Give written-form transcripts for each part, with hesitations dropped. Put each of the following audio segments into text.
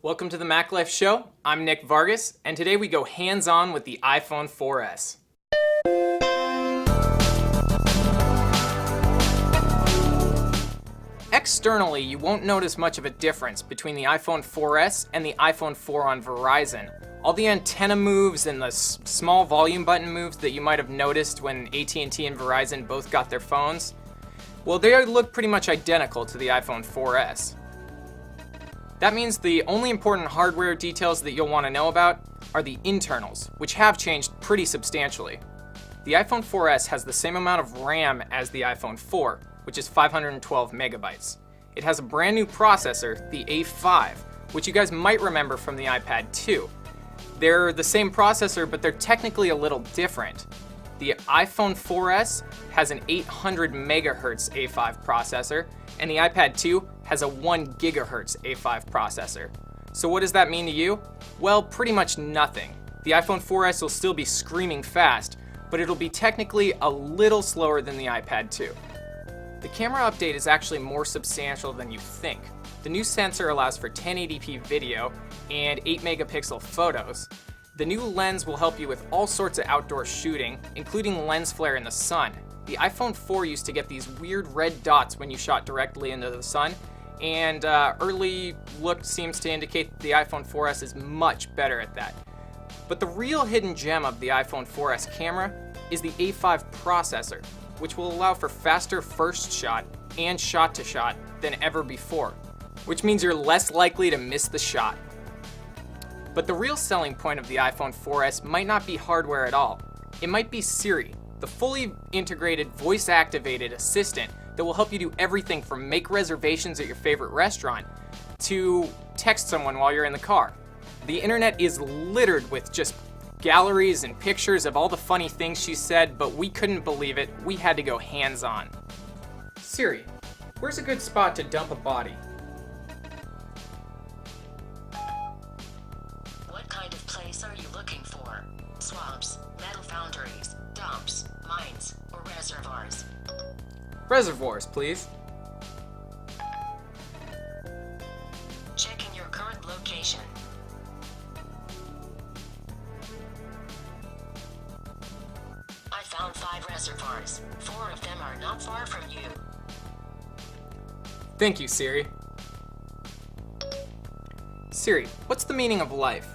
Welcome to the Mac Life Show. I'm Nick Vargas, and today we go hands-on with the iPhone 4S. Externally, you won't notice much of a difference between the iPhone 4S and the iPhone 4 on Verizon. All the antenna moves and the small volume button moves that you might have noticed when AT&T and Verizon both got their phones, well, they look pretty much identical to the iPhone 4S. That means the only important hardware details that you'll want to know about are the internals, which have changed pretty substantially. The iPhone 4S has the same amount of RAM as the iPhone 4, which is 512 megabytes. It has a brand new processor, the A5, which you guys might remember from the iPad 2. They're the same processor, but they're technically a little different. The iPhone 4S has an 800 megahertz A5 processor, and the iPad 2 has a 1 gigahertz A5 processor. So what does that mean to you? Well, pretty much nothing. The iPhone 4S will still be screaming fast, but it'll be technically a little slower than the iPad 2. The camera update is actually more substantial than you think. The new sensor allows for 1080p video and 8 megapixel photos. The new lens will help you with all sorts of outdoor shooting, including lens flare in the sun. The iPhone 4 used to get these weird red dots when you shot directly into the sun, and early look seems to indicate that the iPhone 4S is much better at that. But the real hidden gem of the iPhone 4S camera is the A5 processor, which will allow for faster first shot and shot-to-shot than ever before, which means you're less likely to miss the shot. But the real selling point of the iPhone 4S might not be hardware at all. It might be Siri, the fully integrated voice-activated assistant that will help you do everything from make reservations at your favorite restaurant to text someone while you're in the car. The internet is littered with just galleries and pictures of all the funny things she said, but we couldn't believe it. We had to go hands-on. Siri, where's a good spot to dump a body? What kind of place are you looking for? Swamps, metal foundries, dumps, mines, or reservoirs? Reservoirs, please. Checking your current location. I found 5 reservoirs. 4 of them are not far from you. Thank you, Siri. Siri, what's the meaning of life?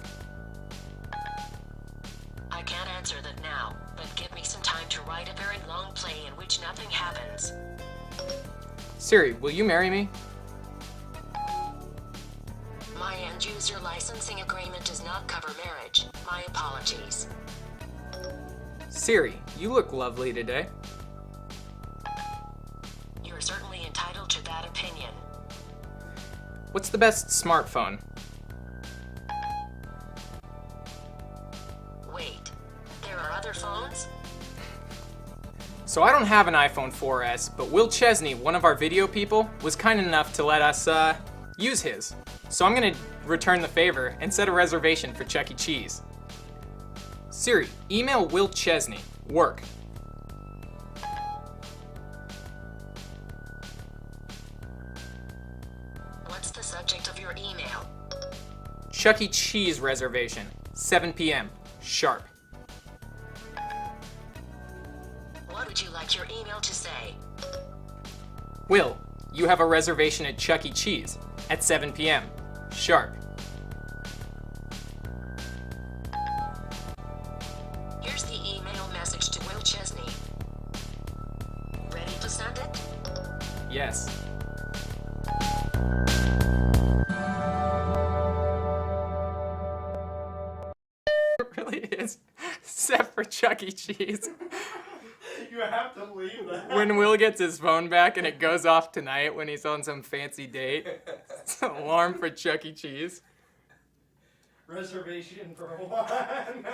I can't answer that now, but give me some time to write a very long play in which nothing happens. Siri, will you marry me? My end-user licensing agreement does not cover marriage. My apologies. Siri, you look lovely today. You're certainly entitled to that opinion. What's the best smartphone? Wait, there are other phones? So I don't have an iPhone 4S, but Will Chesney, one of our video people, was kind enough to let us use his. So I'm gonna return the favor and set a reservation for Chuck E. Cheese. Siri, email Will Chesney. Work. What's the subject of your email? Chuck E. Cheese reservation. 7 p.m. Sharp. What would you like your email to say? Will, you have a reservation at Chuck E. Cheese at 7 p.m. Sharp. Here's the email message to Will Chesney. Ready to send it? Yes. It really is. Except for Chuck E. Cheese. You have to leave that. When Will gets his phone back and it goes off tonight when he's on some fancy date, it's an alarm for Chuck E. Cheese. Reservation for one.